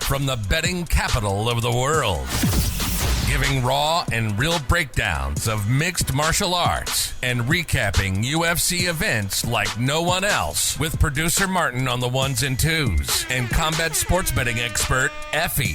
from the betting capital of the world, giving raw and real breakdowns of mixed martial arts and recapping UFC events like no one else, with producer Martin on the ones and twos and combat sports betting expert Effie.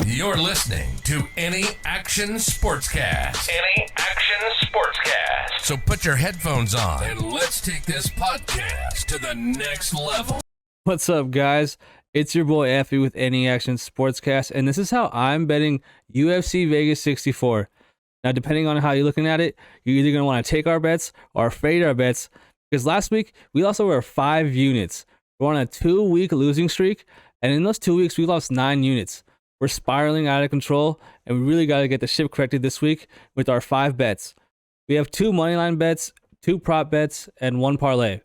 You're listening to Any Action Sportscast. Any Action Sportscast. So put your headphones on and let's take this podcast to the next level. What's up, guys? It's your boy Effie with Any Action Sportscast, and this is how I'm betting UFC Vegas 64. Now, depending on how you're looking at it, you're either going to want to take our bets or fade our bets, because last week we lost over 5 units. We're on a 2-week losing streak, and in those 2 weeks we lost 9 units. We're spiraling out of control, and we really got to get the ship corrected this week with our 5 bets. We have 2 moneyline bets, 2 prop bets, and 1 parlay.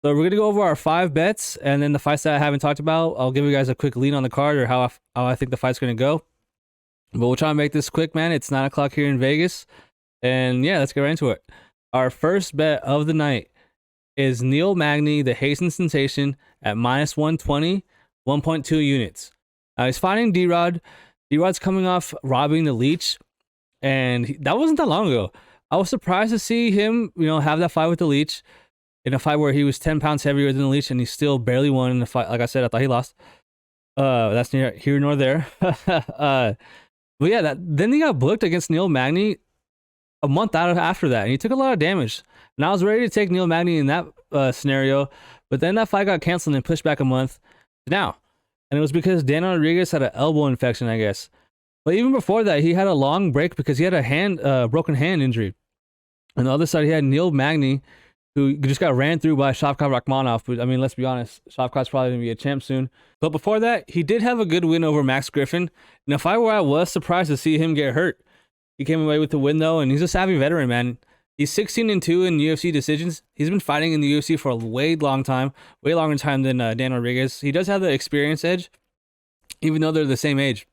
So we're going to go over our 5 bets, and then the fights that I haven't talked about, I'll give you guys a quick lean on the card or how I think the fight's going to go. But we'll try and make this quick, man. It's 9 o'clock here in Vegas. And yeah, let's get right into it. Our first bet of the night is Neil Magny, the Hasten Sensation, at minus 120, 1.2 units. Now he's fighting D-Rod. D-Rod's coming off robbing the Leech, and that wasn't that long ago. I was surprised to see him, have that fight with the Leech. In a fight where he was 10 pounds heavier than the Leech, and he still barely won in the fight. Like I said, I thought he lost. That's neither here nor there. But yeah, then he got booked against Neil Magny a month after that, and he took a lot of damage. And I was ready to take Neil Magny in that scenario, but then that fight got canceled and pushed back a month to now. And it was because Dan Rodriguez had an elbow infection, I guess. But even before that, he had a long break because he had a broken hand injury. On the other side, he had Neil Magny, who just got ran through by Shavkat Rakhmonov. But I mean, let's be honest, Shavkat's probably going to be a champ soon. But before that, he did have a good win over Max Griffin. And if I was surprised to see him get hurt. He came away with the win, though, and he's a savvy veteran, man. He's 16-2 in UFC decisions. He's been fighting in the UFC for a way long time, way longer time than Dan Rodriguez. He does have the experience edge, even though they're the same age.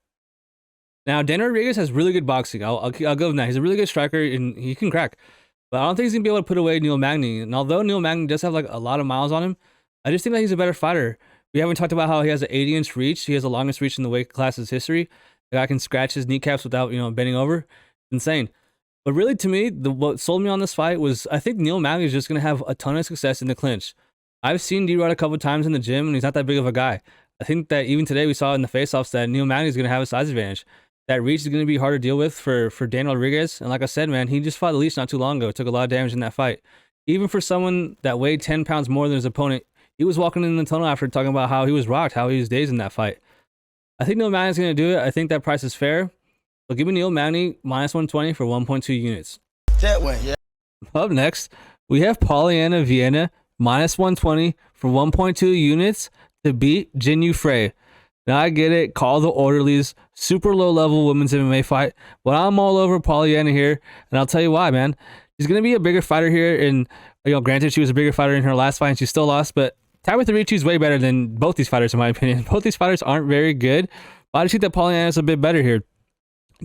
Now, Dan Rodriguez has really good boxing. I'll give him that. He's a really good striker, and he can crack. But I don't think he's going to be able to put away Neil Magny. And although Neil Magny does have a lot of miles on him, I just think that he's a better fighter. We haven't talked about how he has an 80-inch reach. He has the longest reach in the weight class's history. The guy can scratch his kneecaps without, bending over. Insane. But really, to me, what sold me on this fight was I think Neil Magny is just going to have a ton of success in the clinch. I've seen D-Rod a couple times in the gym, and he's not that big of a guy. I think that even today we saw in the face-offs that Neil Magny is going to have a size advantage. That reach is going to be hard to deal with for Dan Rodriguez. And like I said, man, he just fought the Leech not too long ago. Took a lot of damage in that fight. Even for someone that weighed 10 pounds more than his opponent, he was walking in the tunnel after talking about how he was rocked, how he was dazed in that fight. I think Neil Magny is going to do it. I think that price is fair. But give me Neil Magny minus 120 for 1.2 units. That way, yeah. Up next, we have Polyana Viana minus 120 for 1.2 units to beat Jinh Yu Frey. Now, I get it. Call the orderlies. Super low-level women's MMA fight. But I'm all over Polyana here, and I'll tell you why, man. She's going to be a bigger fighter here, and, granted, she was a bigger fighter in her last fight, and she still lost, but Tabitha Ricci's way better than both these fighters, in my opinion. Both these fighters aren't very good, but I just think that Polyana is a bit better here.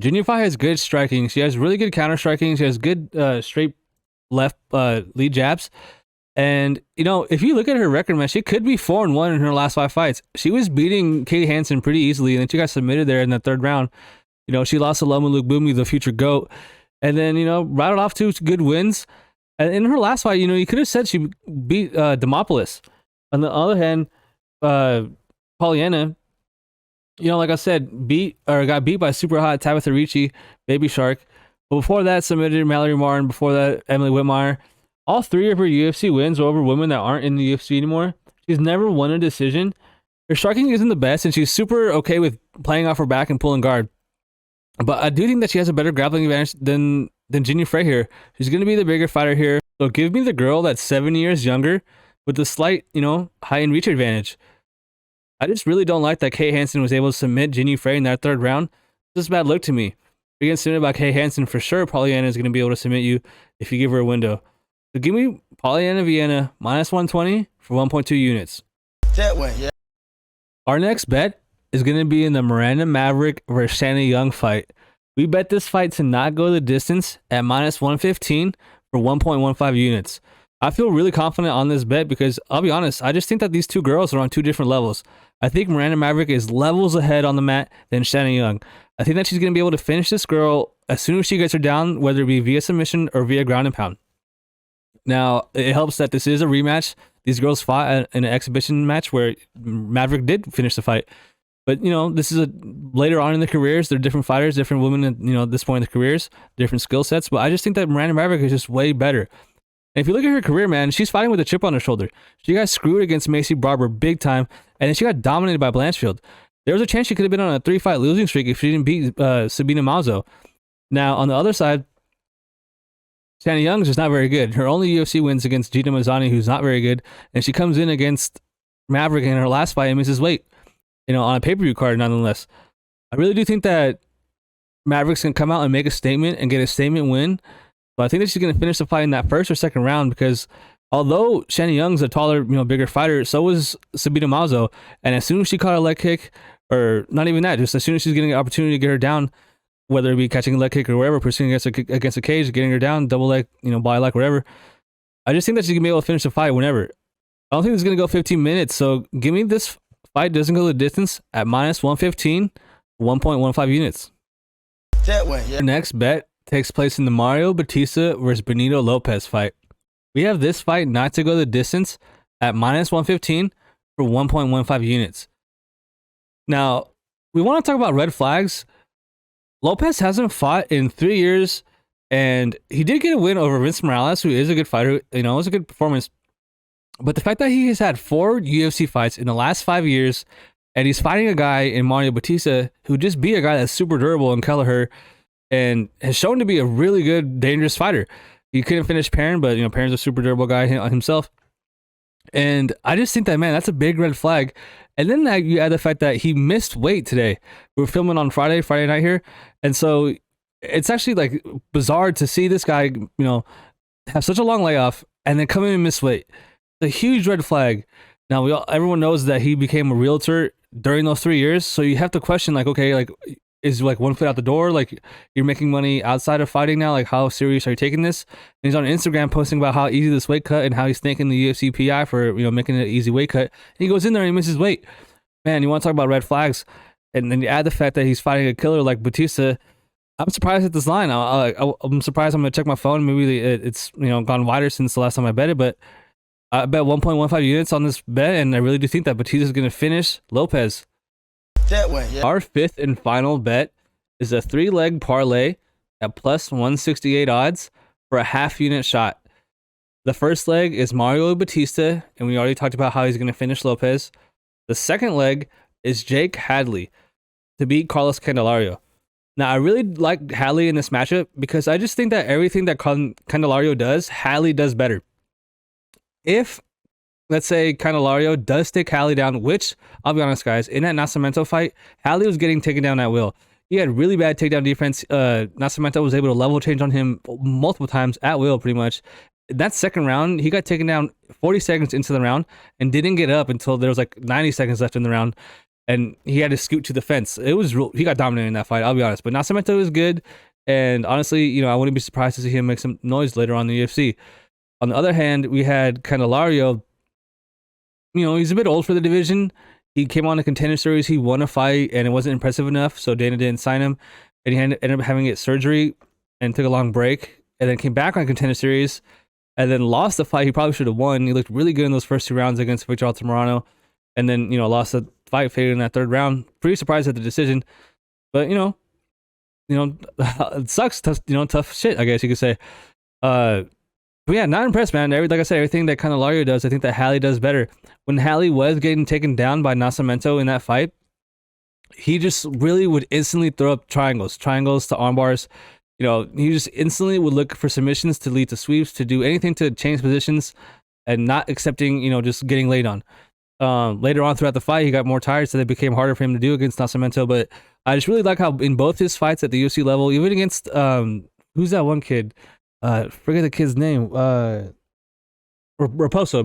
Jinh Yu Frey has good striking. She has really good counter-striking. She has good straight left lead jabs. And, if you look at her record, man, she could be 4-1 in her last 5 fights. She was beating Kate Hansen pretty easily, and then she got submitted there in the 3rd round. She lost to Loma Lukbumi, the future GOAT. And then, rattled off 2 good wins. And in her last fight, you could have said she beat Demopoulos. On the other hand, Polyana, like I said, got beat by super hot Tabitha Ricci, Baby Shark. But before that, submitted Mallory Martin. Before that, Emily Whitmire. All 3 of her UFC wins are over women that aren't in the UFC anymore. She's never won a decision. Her striking isn't the best, and she's super okay with playing off her back and pulling guard. But I do think that she has a better grappling advantage than Jinh Yu Frey here. She's going to be the bigger fighter here. So give me the girl that's 7 years younger with a slight, high in reach advantage. I just really don't like that Kate Hansen was able to submit Jinh Yu Frey in that 3rd round. It's just a bad look to me. If you're getting submitted by Kate Hansen, for sure Polyana is going to be able to submit you if you give her a window. So give me Polyana Viana minus 120 for 1.2 units. That way, yeah. Our next bet is going to be in the Miranda Maverick versus Shana Young fight. We bet this fight to not go the distance at minus 115 for 1.15 units. I feel really confident on this bet because I'll be honest, I just think that these two girls are on 2 different levels. I think Miranda Maverick is levels ahead on the mat than Shana Young. I think that she's going to be able to finish this girl as soon as she gets her down, whether it be via submission or via ground and pound. Now, it helps that this is a rematch. These girls fought in an exhibition match where Maverick did finish the fight. But, this is later on in their careers. They're different fighters, different women at, this point in their careers, different skill sets. But I just think that Miranda Maverick is just way better. And if you look at her career, man, she's fighting with a chip on her shoulder. She got screwed against Macy Barber big time, and then she got dominated by Blanchfield. There was a chance she could have been on a 3-fight losing streak if she didn't beat Sabina Mazo. Now, on the other side, Shana Young is just not very good. Her only UFC wins against Gina Mazzani, who's not very good, and she comes in against Maverick in her last fight and misses weight, on a pay-per-view card nonetheless. I really do think that Maverick's going to come out and make a statement and get a statement win. But I think that she's going to finish the fight in that first or second round because although Shana Young's a taller, bigger fighter, so is Sabina Mazo. And as soon as she caught a leg kick, or not even that, just as soon as she's getting an opportunity to get her down, whether it be catching a leg kick or wherever, pursuing against a cage, getting her down, double leg, body lock, whatever. I just think that she's going to be able to finish the fight whenever. I don't think it's going to go 15 minutes. So give me this fight doesn't go the distance at minus 115, 1.15 units. That way, yeah. Our next bet takes place in the Mario Bautista versus Benito Lopez fight. We have this fight not to go the distance at minus 115 for 1.15 units. Now, we want to talk about red flags. Lopez hasn't fought in 3 years, and he did get a win over Vince Morales, who is a good fighter. It was a good performance. But the fact that he has had 4 UFC fights in the last 5 years, and he's fighting a guy in Mario Bautista who just beat a guy that's super durable in Kelleher, and has shown to be a really good, dangerous fighter. He couldn't finish Perrin, but Perrin's a super durable guy himself. And I just think that, man, that's a big red flag. And then you add the fact that he missed weight today. We're filming on Friday night here. And so it's actually like bizarre to see this guy, have such a long layoff and then come in and miss weight. It's a huge red flag. Now everyone knows that he became a realtor during those 3 years. So you have to question is like one foot out the door? Like you're making money outside of fighting now? Like how serious are you taking this? And he's on Instagram posting about how easy this weight cut and how he's thanking the UFC PI for, making it an easy weight cut. And he goes in there and he misses weight. Man, you want to talk about red flags? And then you add the fact that he's fighting a killer like Bautista. I'm surprised at this line. I'm surprised. I'm going to check my phone. Maybe it's, gone wider since the last time I bet it, but I bet 1.15 units on this bet. And I really do think that Bautista is going to finish Lopez. That way, yeah. Our fifth and final bet is a 3-leg parlay at plus 168 odds for a half unit shot. The first leg is Mario Bautista, and we already talked about how he's going to finish Lopez. The second leg is Jake Hadley to beat Carlos Candelario. Now, I really like Hadley in this matchup because I just think that everything that Candelario does, Hadley does better. If let's say Candelario does take Hadley down, which, I'll be honest, guys, in that Nascimento fight, Hadley was getting taken down at will. He had really bad takedown defense. Nascimento was able to level change on him multiple times at will, pretty much. That second round, he got taken down 40 seconds into the round and didn't get up until there was like 90 seconds left in the round, and he had to scoot to the fence. He got dominated in that fight, I'll be honest. But Nascimento is good, and honestly, I wouldn't be surprised to see him make some noise later on in the UFC. On the other hand, we had Candelario. He's a bit old for the division. He came on a Contender Series. He won a fight, and it wasn't impressive enough, so Dana didn't sign him. And he ended up having to get surgery and took a long break, and then came back on Contender Series, and then lost the fight he probably should have won. He looked really good in those first 2 rounds against Victor Altamirano, and then, lost the fight, faded in that 3rd round. Pretty surprised at the decision, but, it sucks. Tough shit, I guess you could say. But yeah, not impressed, man. Like I said, everything that Candelario does, I think that Hadley does better. When Hadley was getting taken down by Nascimento in that fight, he just really would instantly throw up triangles to arm bars. He just instantly would look for submissions to lead to sweeps, to do anything to change positions, and not accepting, just getting laid on. Later on throughout the fight, he got more tired, so it became harder for him to do against Nascimento. But I just really like how in both his fights at the UFC level, even against who's that one kid? Forget the kid's name. Mitch Raposo.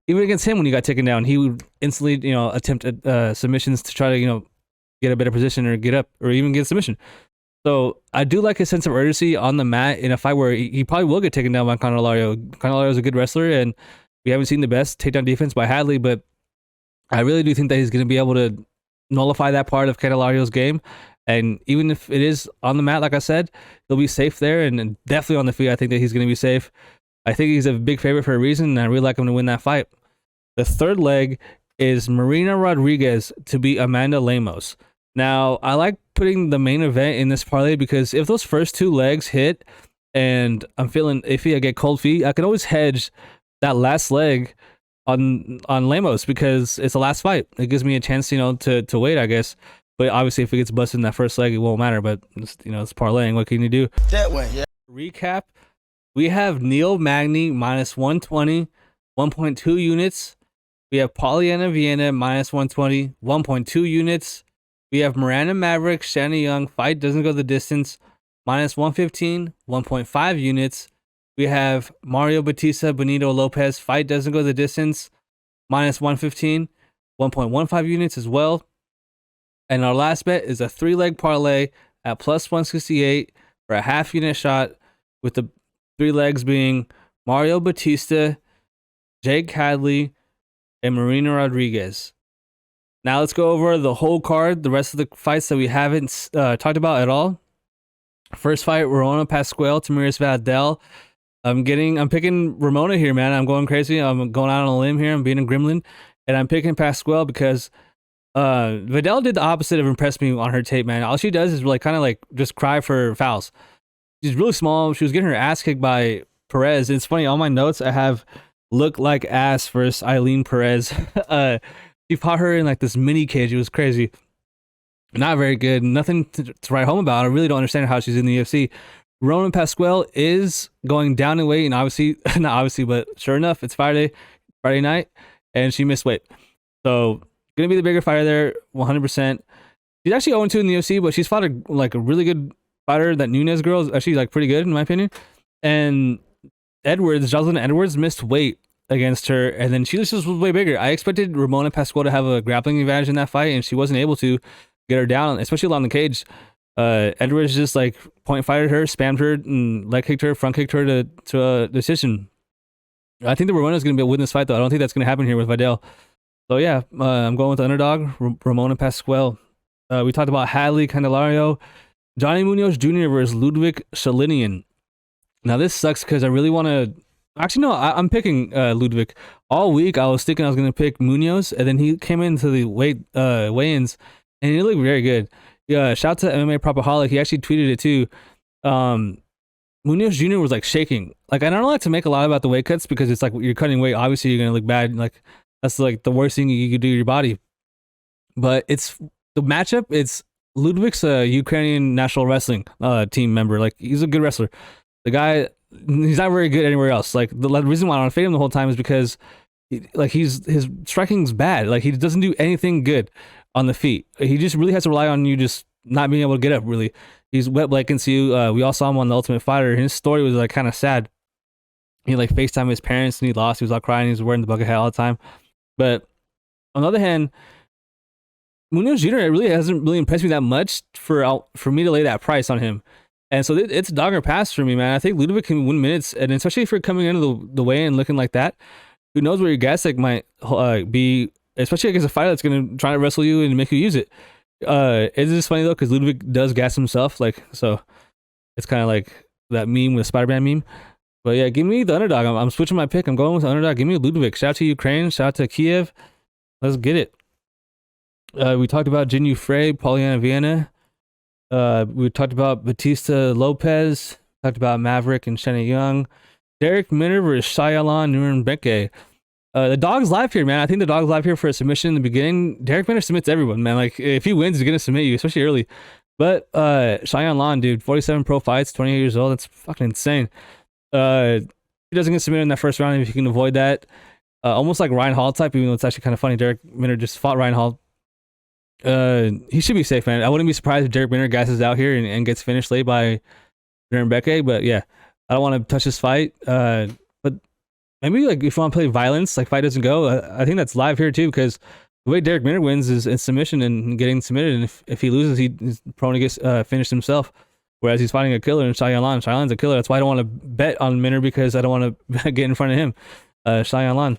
Even against him when he got taken down, he would instantly, attempt submissions to try to, get a better position or get up or even get a submission. So I do like his sense of urgency on the mat in a fight where he probably will get taken down by Candelario. Candelario is a good wrestler, and we haven't seen the best takedown defense by Hadley, but I really do think that he's going to be able to nullify that part of Candelario's game. And even if it is on the mat, like I said, he'll be safe there. And definitely on the feet, I think that he's going to be safe. I think he's a big favorite for a reason, and I really like him to win that fight. The third leg is Marina Rodriguez to beat Amanda Lemos. Now, I like putting the main event in this parlay because if those first 2 legs hit and I'm feeling iffy, I get cold feet, I can always hedge that last leg on Lemos because it's the last fight. It gives me a chance, to wait, I guess. But obviously, if it gets busted in that first leg, it won't matter. But it's parlaying. What can you do? That way, yeah. Recap: we have Neil Magny minus 120, 1.2 units. We have Polyana Viana minus 120, 1.2 units. We have Mirand and Maverick, Shana Young, fight doesn't go the distance, minus 115, 1.5 units. We have Mario Bautista, Benito, Lopez, fight doesn't go the distance, minus 115, 1.15 units as well. And our last bet is a 3-leg parlay at plus 168 for a half unit shot, with the 3 legs being Mario Bautista, Jake Hadley, and Marina Rodriguez. Now let's go over the whole card, the rest of the fights that we haven't talked about at all. First fight, Ramona Pascual, Tamires Vidal. I'm picking Ramona here, man. I'm going crazy. I'm going out on a limb here. I'm being a gremlin. And I'm picking Pascual because Vidal did the opposite of impress me on her tape, man. All she does is like kind of like just cry for fouls. She's really small. She was getting her ass kicked by Perez. It's funny, on my notes, I have look like ass versus Eileen Perez. He fought her in like this mini cage. It was crazy. Not very good. Nothing to write home about. I really don't understand how she's in the UFC. Roman Pascual is going down in weight, and obviously, not obviously, but sure enough, it's Friday night, and she missed weight. So, gonna be the bigger fighter there, 100%. She's actually 0-2 in the UFC, but she's fought a really good fighter. That Nunes girl is actually like pretty good in my opinion. And Jocelyn Edwards missed weight against her, and then she just was way bigger. I expected Ramona Pascual to have a grappling advantage in that fight, and she wasn't able to get her down, especially along the cage. Edwards just like point fighted her, spammed her, and leg kicked her, front kicked her to a decision. I think the Ramona's going to be able to win this fight, though. I don't think that's going to happen here with Vidal. So yeah, I'm going with the underdog, Ramona Pascual. We talked about Hadley, Candelario, Johnny Munoz Jr. versus Liudvik Sholinian. Now this sucks because I really want to. Actually, no, I'm picking Liudvik. All week I was thinking I was going to pick Munoz, and then he came into the weigh-ins, and he looked very good. Yeah, shout out to MMA Propaholic. He actually tweeted it too. Munoz Jr. was like shaking. Like, I don't like to make a lot about the weight cuts because it's like you're cutting weight. Obviously, you're going to look bad. Like, that's like the worst thing you could do to your body. But it's the matchup. It's Liudvik's a Ukrainian national wrestling team member. Like, he's a good wrestler. The guy, he's not very good anywhere else. Like, the reason why I don't fade him the whole time is because his striking's bad. Like, he doesn't do anything good on the feet. He just really has to rely on you just not being able to get up, really. He's wet blankets you. We all saw him on The Ultimate Fighter. His story was like kind of sad. He like FaceTimed his parents and he lost. He was all crying. He was wearing the bucket hat all the time. But on the other hand, Munoz Jr. really hasn't really impressed me that much for me to lay that price on him. And so it's a dog or pass for me, man. I think Liudvik can win minutes, and especially if you're coming into the weigh and looking like that, who knows where your gas tank might be, especially against a fighter that's going to try to wrestle you and make you use it. It's just funny though, because Liudvik does gas himself, like, so it's kind of like that meme with Spider-Man meme. But yeah, give me the underdog. I'm switching my pick. I'm going with the underdog. Give me Liudvik. Shout out to Ukraine. Shout out to Kiev. Let's get it. We talked about Jin Frey, Polyana Viana. We talked about Bautista, Lopez. Talked about Maverick and Shana Young. Darrick Minner versus Shayilan, Nuerdanbieke. The dog's live here, man. I think the dog's live here for a submission in the beginning. Darrick Minner submits everyone, man. Like, if he wins, he's going to submit you, especially early. But Shayilan, dude, 47 pro fights, 28 years old. That's fucking insane. He doesn't get submitted in that first round if you can avoid that. Almost like Ryan Hall type, even though it's actually kind of funny. Darrick Minner just fought Ryan Hall. He should be safe, man. I wouldn't be surprised if Darrick Minner gasses out here and gets finished late by Nuerdanbieke. But yeah, I don't want to touch this fight. But maybe like if you want to play violence, like fight doesn't go. I think that's live here too, because the way Darrick Minner wins is in submission and getting submitted. And if he loses, he's prone to get finished himself. Whereas he's fighting a killer in Shayilan. Shayilan's a killer. That's why I don't want to bet on Minner, because I don't want to get in front of him. Shayilan.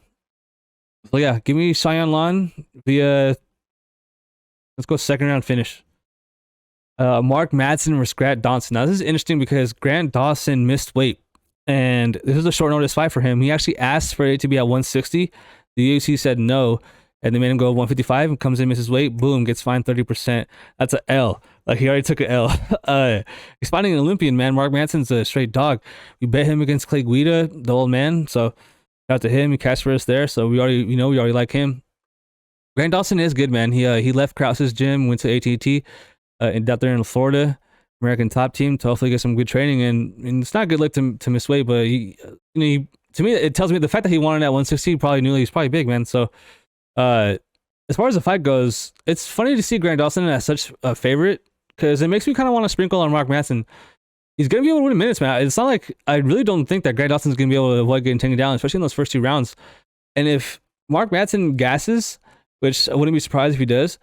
So yeah, give me Shayilan via. Let's go second round finish. Mark Madsen versus Grant Dawson. Now this is interesting because Grant Dawson missed weight, and this is a short notice fight for him. He actually asked for it to be at 160. The UFC said no, and they made him go 155. And comes in, misses weight, boom, gets fined 30%. That's a L. Like he already took an L. He's fighting an Olympian, man. Mark Madsen's a straight dog. We bet him against Clay Guida, the old man. So shout out to him. He cashed for us there. So we already like him. Grant Dawson is good, man. He left Krause's gym, went to AT&T. And out there in Florida, American top team, to hopefully get some good training. And it's not a good look to miss weight, but to me, it tells me the fact that he wanted at 160, probably knew he's probably big, man. So, as far as the fight goes, it's funny to see Grant Dawson as such a favorite because it makes me kind of want to sprinkle on Mark Madsen. He's gonna be able to win in minutes, man. It's not like I really don't think that Grant Dawson's gonna be able to avoid getting taken down, especially in those first 2 rounds. And if Mark Madsen gasses, which I wouldn't be surprised if he does.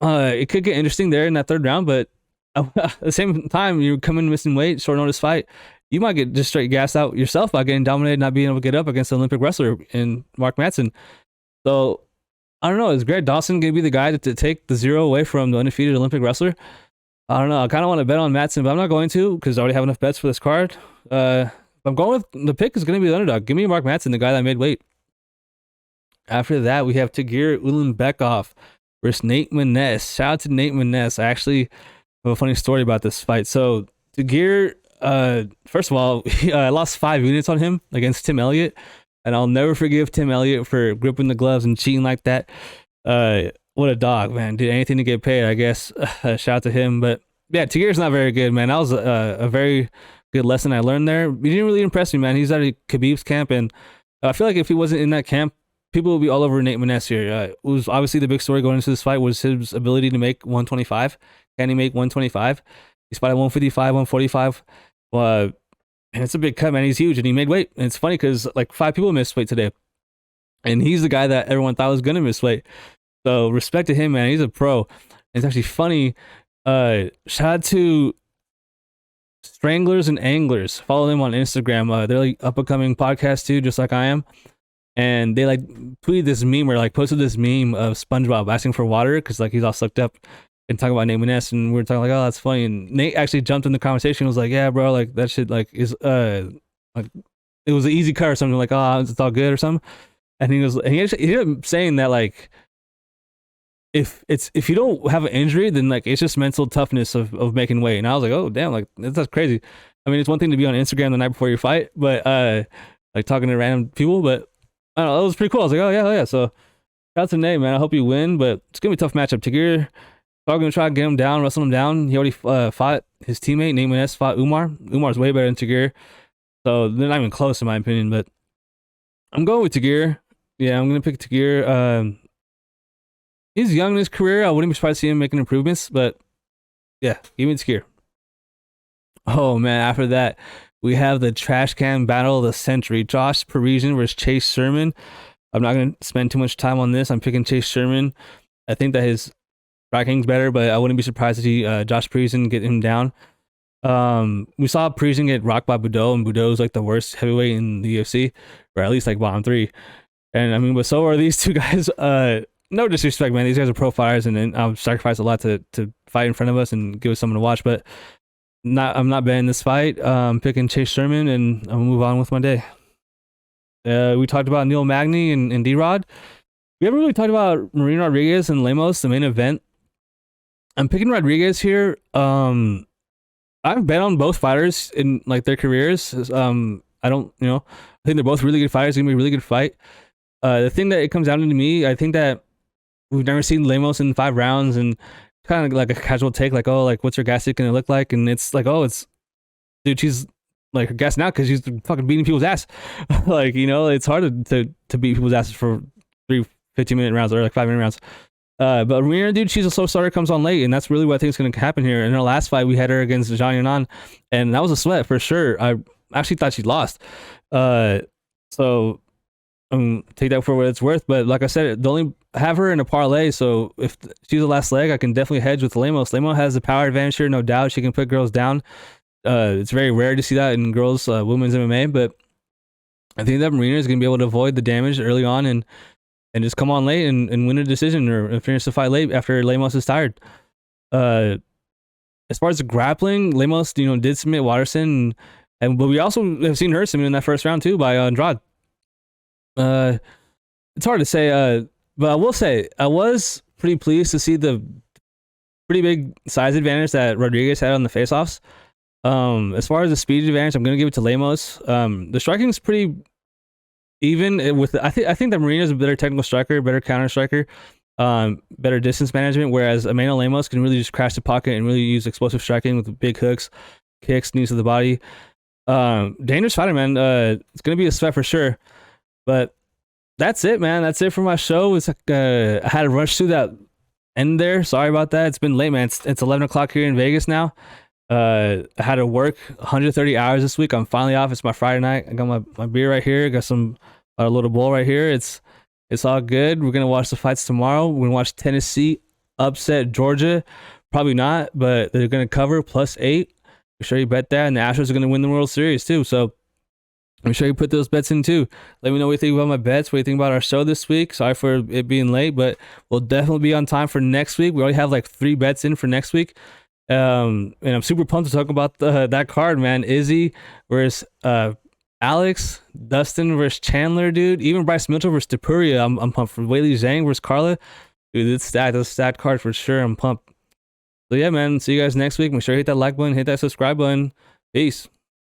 It could get interesting there in that 3rd round, but at the same time, you're coming missing weight, short notice fight. You might get just straight gassed out yourself by getting dominated, not being able to get up against an Olympic wrestler in Mark Madsen. So I don't know. Is Grant Dawson going to be the guy to take the 0 away from the undefeated Olympic wrestler? I don't know. I kind of want to bet on Madsen, but I'm not going to because I already have enough bets for this card. I'm going with the pick is going to be the underdog. Give me Mark Madsen, the guy that made weight. After that, we have Tagir Ulanbekov versus Nate Maness. Shout out to Nate Maness. I actually have a funny story about this fight. So Tagir, first of all, I lost 5 units on him against Tim Elliott, and I'll never forgive Tim Elliott for gripping the gloves and cheating like that. What a dog, man. Did anything to get paid, I guess. Shout out to him. But yeah, Tagir's not very good, man. That was a very good lesson I learned there. He didn't really impress me, man. He's at Khabib's camp, and I feel like if he wasn't in that camp, people will be all over Nate Maness here. It was obviously the big story going into this fight was his ability to make 125. Can he make 125? He's fought at 155, 145. And it's a big cut, man. He's huge, and he made weight. And it's funny because like 5 people missed weight today, and he's the guy that everyone thought was gonna miss weight. So respect to him, man. He's a pro. And it's actually funny. Shout out to Stranglers and Anglers. Follow them on Instagram. They're like up and coming podcast too, just like I am. And they like tweeted this meme or like posted this meme of SpongeBob asking for water because like he's all sucked up and talking about Nate Maness, and we were talking like, oh, that's funny. And Nate actually jumped in the conversation and was like, yeah, bro, like that shit like is like it was an easy cut or something, like, oh, it's all good or something. And he ended up saying that like if you don't have an injury, then like it's just mental toughness of making weight. And I was like, oh damn, like that's crazy. I mean, it's one thing to be on Instagram the night before your fight, but like talking to random people, but I don't know, that was pretty cool. I was like, oh yeah. So shout out to Nate, man. I hope you win, but it's gonna be a tough matchup. Tagir, I'm gonna try to get him down, wrestle him down. He already fought his teammate, Nate Maness, fought Umar. Umar's way better than Tagir, so they're not even close in my opinion. But I'm going with Tagir. Yeah, I'm gonna pick Tagir. He's young in his career. I wouldn't be surprised to see him making improvements, but yeah, give me Tagir. Oh man, after that, we have the trash can battle of the century. Josh Parisian versus Chase Sherman. I'm not going to spend too much time on this. I'm picking Chase Sherman. I think that his striking's better, but I wouldn't be surprised to see Josh Parisian get him down. We saw Parisian get rocked by Vidal, and Vidal's like the worst heavyweight in the UFC, or at least like bottom 3. And I mean, but so are these 2 guys. No disrespect, man. These guys are pro fighters, and I'll sacrifice a lot to fight in front of us and give us something to watch, but I'm not betting this fight. I'm picking Chase Sherman, and I'm gonna move on with my day. We talked about Neil Magny and D-Rod. We haven't really talked about Marina Rodriguez and Lemos, the main event. I'm picking Rodriguez here. I've bet on both fighters in like their careers. I think they're both really good fighters. It's gonna be a really good fight. The thing that it comes down to me, I think that we've never seen Lemos in 5 rounds, and kind of like a casual take, like, oh, like what's her gas stick gonna look like? And it's like, oh, it's dude, she's like her gas now because she's fucking beating people's ass. Like, it's hard to beat people's asses for 3 15-minute rounds or like 5-minute rounds. But Mirand, dude, she's a slow starter, comes on late, and that's really what I think is gonna happen here. In her last fight, we had her against Shayilan, and that was a sweat for sure. I actually thought she lost. So take that for what it's worth. But like I said, they only have her in a parlay, so if she's the last leg, I can definitely hedge with Lemos. Lemos has the power advantage here, no doubt. She can put girls down. It's very rare to see that in girls, women's MMA, but I think that Marina is going to be able to avoid the damage early on and just come on late and win a decision or finish the fight late after Lemos is tired. As far as the grappling, Lemos, did submit Watterson, but we also have seen her submit in that first round too by Andrade. It's hard to say, but I will say I was pretty pleased to see the pretty big size advantage that Rodriguez had on the face-offs. As far as the speed advantage, I'm going to give it to Lemos. The striking is pretty even with. I think that Marina is a better technical striker, better counter striker, better distance management. Whereas Emmanuel Lemos can really just crash the pocket and really use explosive striking with big hooks, kicks, knees to the body. Dangerous fighter, man. It's going to be a sweat for sure. But that's it, man. That's it for my show. It's like I had to rush through that end there. Sorry about that. It's been late, man. It's 11 o'clock here in Vegas now. I had to work 130 hours this week. I'm finally off. It's my Friday night. I got my beer right here. Got a little bowl right here. It's all good. We're gonna watch the fights tomorrow. We're gonna watch Tennessee upset Georgia. Probably not, but they're gonna cover +8. Make sure you bet that, and the Astros are gonna win the World Series too. So make sure you put those bets in too. Let me know what you think about my bets. What you think about our show this week. Sorry for it being late, but we'll definitely be on time for next week. We already have like 3 bets in for next week. And I'm super pumped to talk about that card, man. Izzy versus Alex, Dustin versus Chandler, dude. Even Bryce Mitchell versus Tapuria. I'm pumped for Weili Zhang versus Carla. Dude, it's stacked. That's a stacked card for sure. I'm pumped. So yeah, man. See you guys next week. Make sure you hit that like button, hit that subscribe button. Peace.